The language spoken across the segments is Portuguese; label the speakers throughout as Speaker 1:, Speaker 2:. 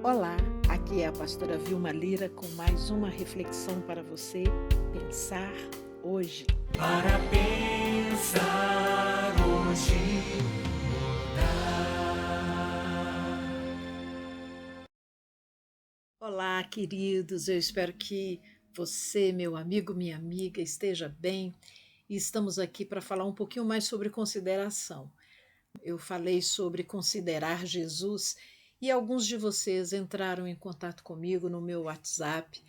Speaker 1: Olá, aqui é a pastora Vilma Lira com mais uma reflexão para você pensar hoje.
Speaker 2: Para pensar hoje,
Speaker 1: Olá, queridos, eu espero que você, meu amigo, minha amiga, esteja bem. E estamos aqui para falar um pouquinho mais sobre consideração. Eu falei sobre considerar Jesus e alguns de vocês entraram em contato comigo no meu WhatsApp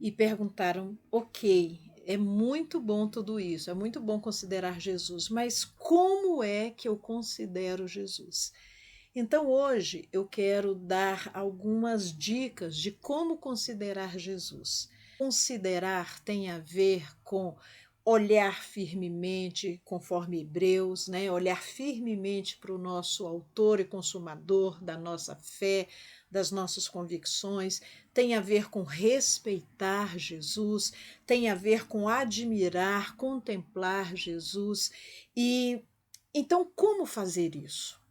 Speaker 1: e perguntaram: ok, é muito bom tudo isso, é muito bom considerar Jesus, mas como é que eu considero Jesus? Então hoje eu quero dar algumas dicas de como considerar Jesus. Considerar tem a ver com olhar firmemente, conforme Hebreus, né? Olhar firmemente para o nosso autor e consumador da nossa fé, das nossas convicções, tem a ver com respeitar Jesus, tem a ver com admirar, contemplar Jesus. E então, como fazer isso?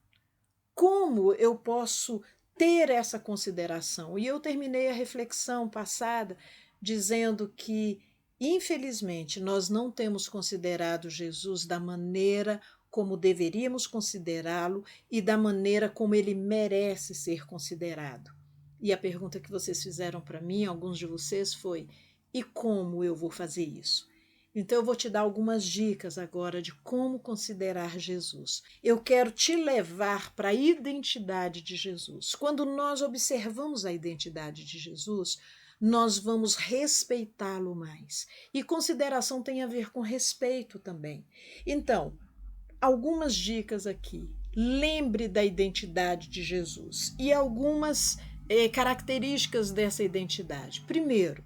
Speaker 1: Como eu posso ter essa consideração? E eu terminei a reflexão passada dizendo que, infelizmente, nós não temos considerado Jesus da maneira como deveríamos considerá-lo e da maneira como ele merece ser considerado. E a pergunta que vocês fizeram para mim, alguns de vocês, foi: e como eu vou fazer isso? Então, eu vou te dar algumas dicas agora de como considerar Jesus. Eu quero te levar para a identidade de Jesus. Quando nós observamos a identidade de Jesus, nós vamos respeitá-lo mais. E consideração tem a ver com respeito também. Então, algumas dicas aqui. Lembre da identidade de Jesus e algumas características dessa identidade. Primeiro,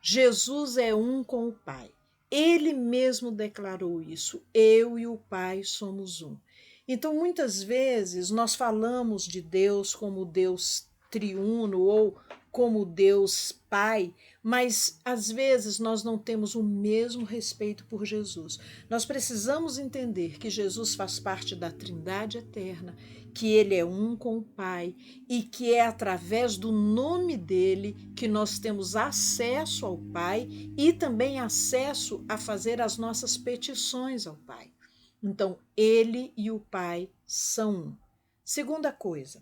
Speaker 1: Jesus é um com o Pai. Ele mesmo declarou isso. Eu e o Pai somos um. Então, muitas vezes, nós falamos de Deus como Deus triuno ou como Deus Pai, mas às vezes nós não temos o mesmo respeito por Jesus. Nós precisamos entender que Jesus faz parte da Trindade eterna, que ele é um com o Pai e que é através do nome dele que nós temos acesso ao Pai e também acesso a fazer as nossas petições ao Pai. Então, ele e o Pai são um. Segunda coisa,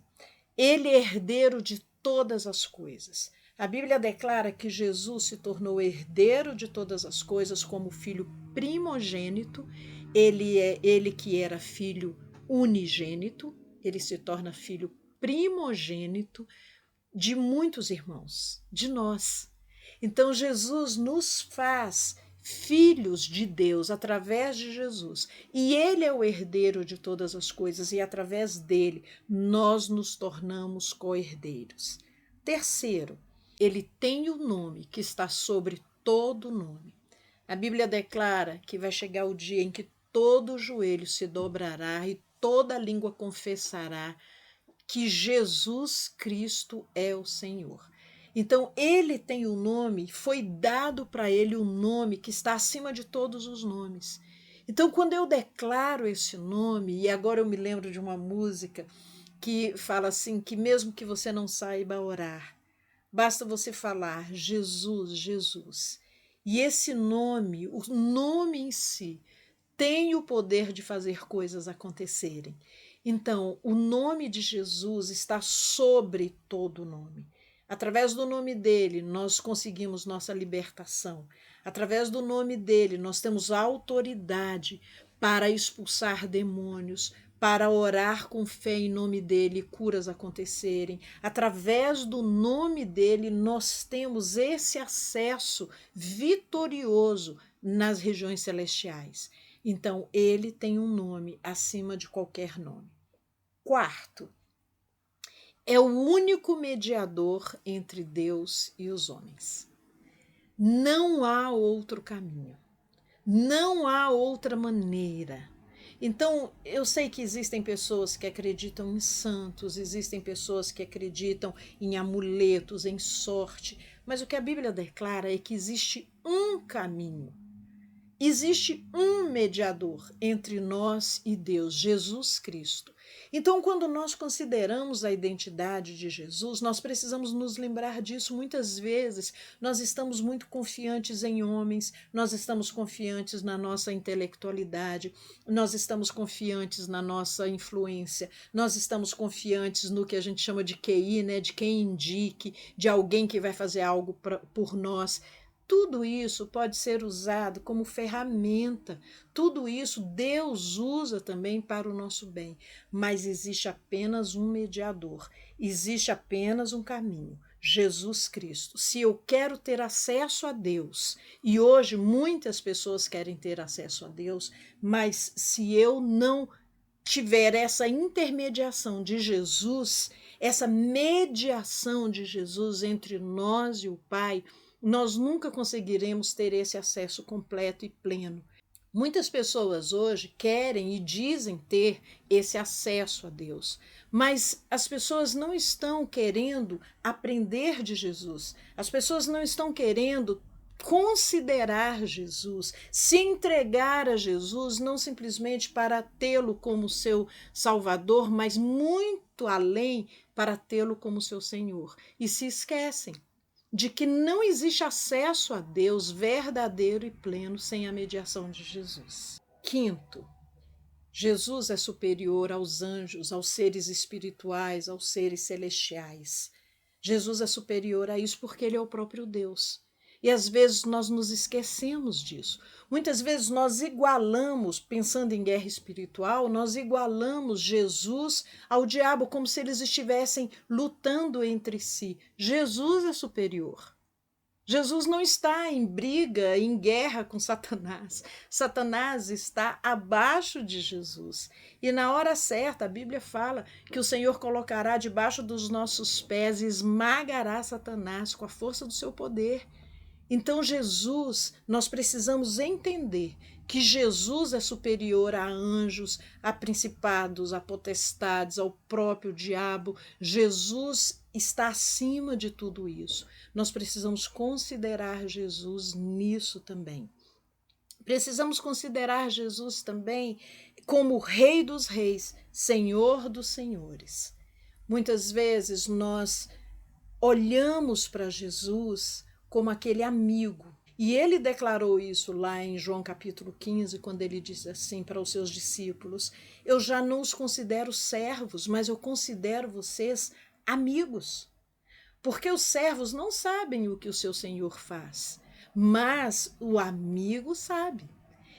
Speaker 1: ele é herdeiro de todas as coisas. A Bíblia declara que Jesus se tornou herdeiro de todas as coisas como filho primogênito. Ele que era filho unigênito, ele se torna filho primogênito de muitos irmãos, de nós. Então Jesus nos faz filhos de Deus através de Jesus. E ele é o herdeiro de todas as coisas e através dele nós nos tornamos co-herdeiros. Terceiro, ele tem o nome que está sobre todo nome. A Bíblia declara que vai chegar o dia em que todo joelho se dobrará e toda língua confessará que Jesus Cristo é o Senhor. Então, ele tem o nome, foi dado para ele o nome que está acima de todos os nomes. Então, quando eu declaro esse nome, e agora eu me lembro de uma música que fala assim, que mesmo que você não saiba orar, basta você falar Jesus, Jesus. E esse nome, o nome em si, tem o poder de fazer coisas acontecerem. Então, o nome de Jesus está sobre todo nome. Através do nome dele, nós conseguimos nossa libertação. Através do nome dele, nós temos autoridade para expulsar demônios, para orar com fé em nome dele, curas acontecerem. Através do nome dele, nós temos esse acesso vitorioso nas regiões celestiais. Então, ele tem um nome acima de qualquer nome. Quarto, é o único mediador entre Deus e os homens. Não há outro caminho, não há outra maneira. Então, eu sei que existem pessoas que acreditam em santos, existem pessoas que acreditam em amuletos, em sorte, mas o que a Bíblia declara é que existe um caminho. existe um mediador entre nós e Deus, Jesus Cristo. Então, quando nós consideramos a identidade de Jesus, nós precisamos nos lembrar disso. Muitas vezes nós estamos muito confiantes em homens, nós estamos confiantes na nossa intelectualidade, nós estamos confiantes na nossa influência, nós estamos confiantes no que a gente chama de QI, né, de quem indique, de alguém que vai fazer algo por nós. Tudo isso pode ser usado como ferramenta, tudo isso Deus usa também para o nosso bem, mas existe apenas um mediador, existe apenas um caminho, Jesus Cristo. Se eu quero ter acesso a Deus, e hoje muitas pessoas querem ter acesso a Deus, mas se eu não tiver essa intermediação de Jesus, essa mediação de Jesus entre nós e o Pai, nós nunca conseguiremos ter esse acesso completo e pleno. Muitas pessoas hoje querem e dizem ter esse acesso a Deus, mas as pessoas não estão querendo aprender de Jesus, as pessoas não estão querendo considerar Jesus, se entregar a Jesus, não simplesmente para tê-lo como seu Salvador, mas muito além para tê-lo como seu Senhor. E se esquecem de que não existe acesso a Deus verdadeiro e pleno sem a mediação de Jesus. Quinto, Jesus é superior aos anjos, aos seres espirituais, aos seres celestiais. Jesus é superior a isso porque ele é o próprio Deus. E às vezes nós nos esquecemos disso. Muitas vezes nós igualamos, pensando em guerra espiritual, nós igualamos Jesus ao diabo, como se eles estivessem lutando entre si. Jesus é superior. Jesus não está em briga, em guerra com Satanás. Satanás está abaixo de Jesus. E na hora certa, a Bíblia fala que o Senhor colocará debaixo dos nossos pés e esmagará Satanás com a força do seu poder. Então, Jesus, nós precisamos entender que Jesus é superior a anjos, a principados, a potestades, ao próprio diabo. Jesus está acima de tudo isso. Nós precisamos considerar Jesus nisso também. Precisamos considerar Jesus também como Rei dos Reis, Senhor dos Senhores. Muitas vezes nós olhamos para Jesus como aquele amigo. E ele declarou isso lá em João capítulo 15, quando ele disse assim para os seus discípulos: eu já não os considero servos, mas eu considero vocês amigos. Porque os servos não sabem o que o seu senhor faz, mas o amigo sabe.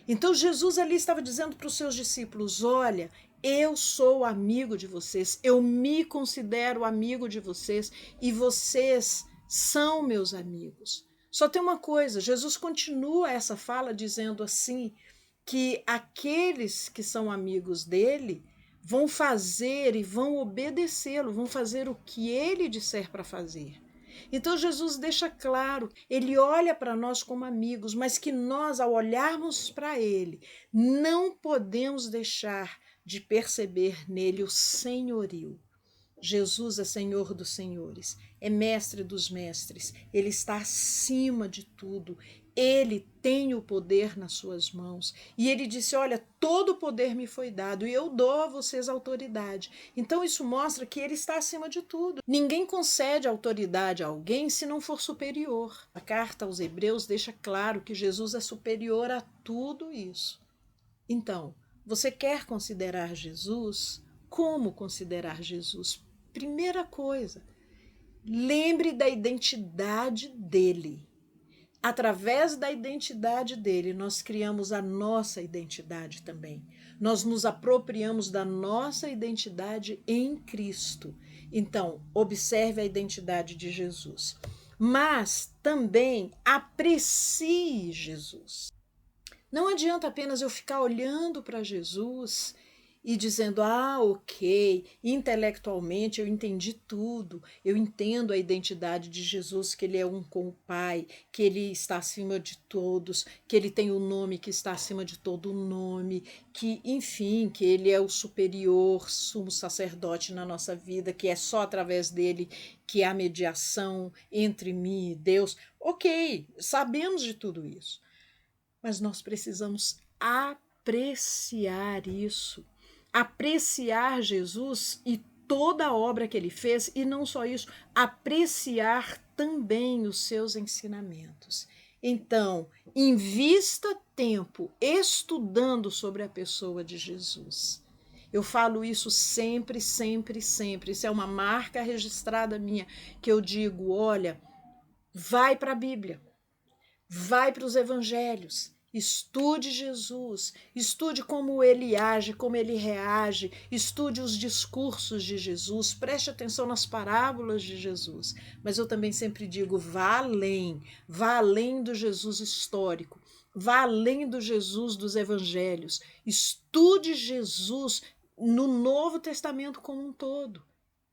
Speaker 1: Então Jesus ali estava dizendo para os seus discípulos: olha, eu sou amigo de vocês, eu me considero amigo de vocês e vocês são meus amigos. Só tem uma coisa, Jesus continua essa fala dizendo assim, que aqueles que são amigos dele vão fazer e vão obedecê-lo, vão fazer o que ele disser para fazer. Então Jesus deixa claro, ele olha para nós como amigos, mas que nós, ao olharmos para ele, não podemos deixar de perceber nele o senhorio. Jesus é Senhor dos senhores, é mestre dos mestres, ele está acima de tudo, ele tem o poder nas suas mãos. E ele disse: olha, todo o poder me foi dado e eu dou a vocês autoridade. Então isso mostra que ele está acima de tudo. Ninguém concede autoridade a alguém se não for superior. A carta aos Hebreus deixa claro que Jesus é superior a tudo isso. Então, você quer considerar Jesus? Como considerar Jesus? Primeira coisa, lembre da identidade dele. Através da identidade dele, nós criamos a nossa identidade também. Nós nos apropriamos da nossa identidade em Cristo. Então, observe a identidade de Jesus. Mas também aprecie Jesus. Não adianta apenas eu ficar olhando para Jesus e dizendo: ah, ok, intelectualmente eu entendi tudo, eu entendo a identidade de Jesus, que ele é um com o Pai, que ele está acima de todos, que ele tem o nome que está acima de todo o nome, que, enfim, que ele é o superior sumo sacerdote na nossa vida, que é só através dele que há mediação entre mim e Deus. Ok, sabemos de tudo isso. mas nós precisamos apreciar isso, apreciar Jesus e toda a obra que ele fez, e não só isso, apreciar também os seus ensinamentos. Então, invista tempo estudando sobre a pessoa de Jesus. Eu falo isso sempre, sempre, sempre. Isso é uma marca registrada minha, que eu digo, olha, vai para a Bíblia, vai para os evangelhos, estude Jesus, estude como ele age, como ele reage, estude os discursos de Jesus, preste atenção nas parábolas de Jesus. Mas eu também sempre digo, vá além do Jesus histórico, vá além do Jesus dos evangelhos, estude Jesus no Novo Testamento como um todo.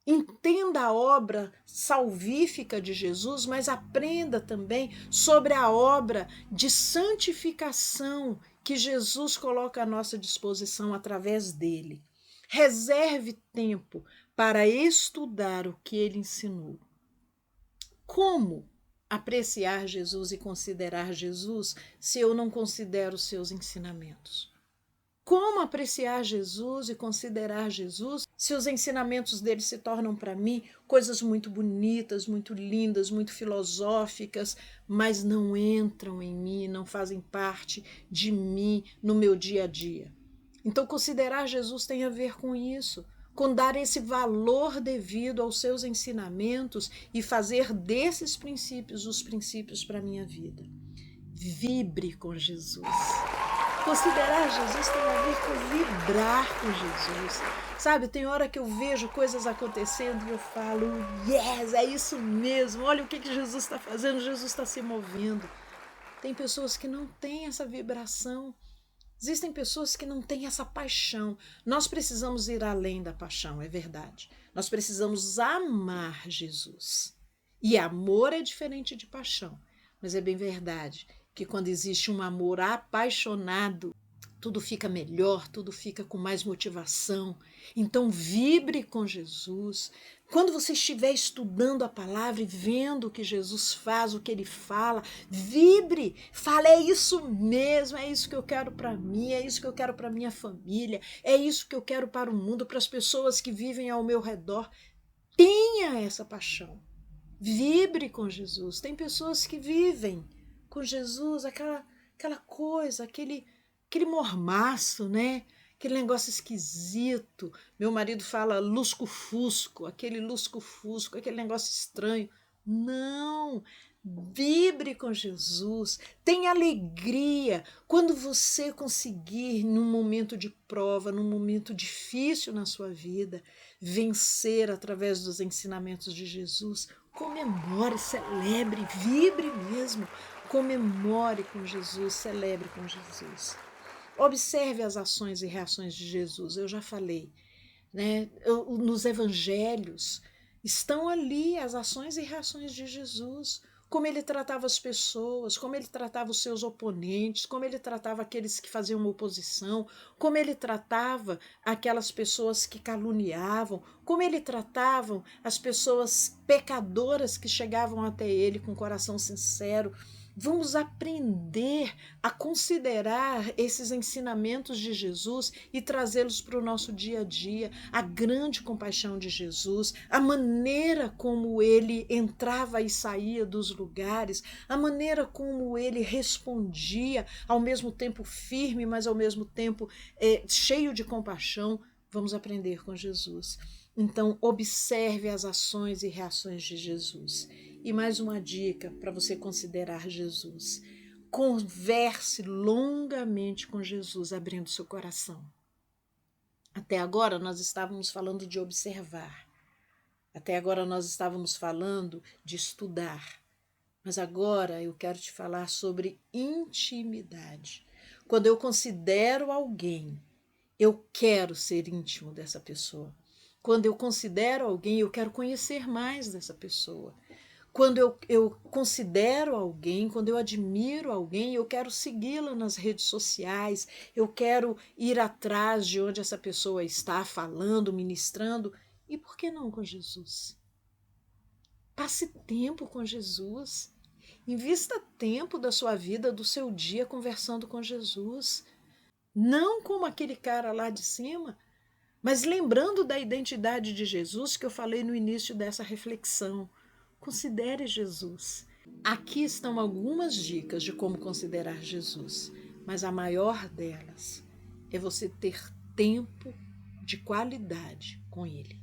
Speaker 1: Entenda a obra salvífica de Jesus, mas aprenda também sobre a obra de santificação que Jesus coloca à nossa disposição através dele. Reserve tempo para estudar o que ele ensinou. Como apreciar Jesus e considerar Jesus se eu não considero os seus ensinamentos? Como apreciar Jesus e considerar Jesus se os ensinamentos dele se tornam para mim coisas muito bonitas, muito lindas, muito filosóficas, mas não entram em mim, não fazem parte de mim no meu dia a dia? Então, considerar Jesus tem a ver com isso, com dar esse valor devido aos seus ensinamentos e fazer desses princípios os princípios para a minha vida. Vibre com Jesus. Considerar Jesus tem a ver com vibrar com Jesus. Sabe, tem hora que eu vejo coisas acontecendo e eu falo, yes, é isso mesmo, olha o que Jesus está fazendo, Jesus está se movendo. Tem pessoas que não têm essa vibração, existem pessoas que não têm essa paixão. Nós precisamos ir além da paixão, é verdade. Nós precisamos amar Jesus. E amor é diferente de paixão, mas é bem verdade que quando existe um amor apaixonado, tudo fica melhor, tudo fica com mais motivação. Então, vibre com Jesus. Quando você estiver estudando a palavra e vendo o que Jesus faz, o que ele fala, vibre, fale, é isso mesmo, é isso que eu quero para mim, é isso que eu quero para minha família, é isso que eu quero para o mundo, para as pessoas que vivem ao meu redor. Tenha essa paixão. Vibre com Jesus. Tem pessoas que vivem com Jesus, aquela coisa, aquele mormaço, né? Aquele negócio esquisito. Meu marido fala lusco-fusco, aquele lusco-fusco, aquele negócio estranho. Não! Vibre com Jesus, tenha alegria quando você conseguir, num momento de prova, num momento difícil na sua vida, vencer através dos ensinamentos de Jesus. Comemore, celebre, vibre mesmo. Comemore com Jesus, celebre com Jesus. Observe as ações e reações de Jesus, eu já falei, né? Nos evangelhos estão ali as ações e reações de Jesus, como ele tratava as pessoas, como ele tratava os seus oponentes, como ele tratava aqueles que faziam oposição, como ele tratava aquelas pessoas que caluniavam, como ele tratava as pessoas pecadoras que chegavam até ele com coração sincero. Vamos aprender a considerar esses ensinamentos de Jesus e trazê-los para o nosso dia a dia, a grande compaixão de Jesus, a maneira como ele entrava e saía dos lugares, a maneira como ele respondia, ao mesmo tempo firme, mas ao mesmo tempo cheio de compaixão. Vamos aprender com Jesus. Então, observe as ações e reações de Jesus. E mais uma dica para você considerar Jesus. Converse longamente com Jesus, abrindo seu coração. Até agora nós estávamos falando de observar. Até agora nós estávamos falando de estudar. Mas agora eu quero te falar sobre intimidade. Quando eu considero alguém, eu quero ser íntimo dessa pessoa. Quando eu considero alguém, eu quero conhecer mais dessa pessoa. Quando eu considero alguém, quando eu admiro alguém, eu quero segui-la nas redes sociais, eu quero ir atrás de onde essa pessoa está falando, ministrando. E por que não com Jesus? Passe tempo com Jesus. Invista tempo da sua vida, do seu dia, conversando com Jesus. Não como aquele cara lá de cima, mas lembrando da identidade de Jesus que eu falei no início dessa reflexão. Considere Jesus. Aqui estão algumas dicas de como considerar Jesus, mas a maior delas é você ter tempo de qualidade com Ele.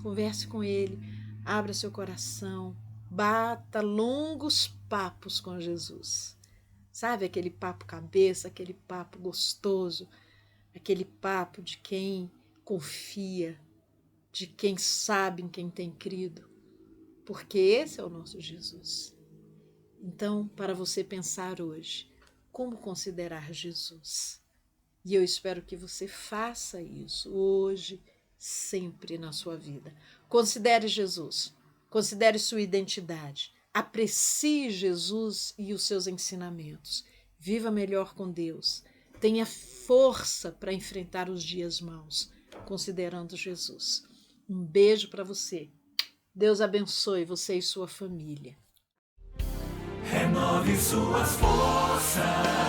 Speaker 1: Converse com Ele, abra seu coração, bata longos papos com Jesus. Sabe aquele papo cabeça, aquele papo gostoso, aquele papo de quem confia, de quem sabe em quem tem crido, porque esse é o nosso Jesus. Então, para você pensar hoje, como considerar Jesus? E eu espero que você faça isso hoje, sempre na sua vida. Considere Jesus, considere sua identidade, aprecie Jesus e os seus ensinamentos. Viva melhor com Deus. Tenha força para enfrentar os dias maus, considerando Jesus. Um beijo para você. Deus abençoe você e sua família.
Speaker 2: Renove suas forças.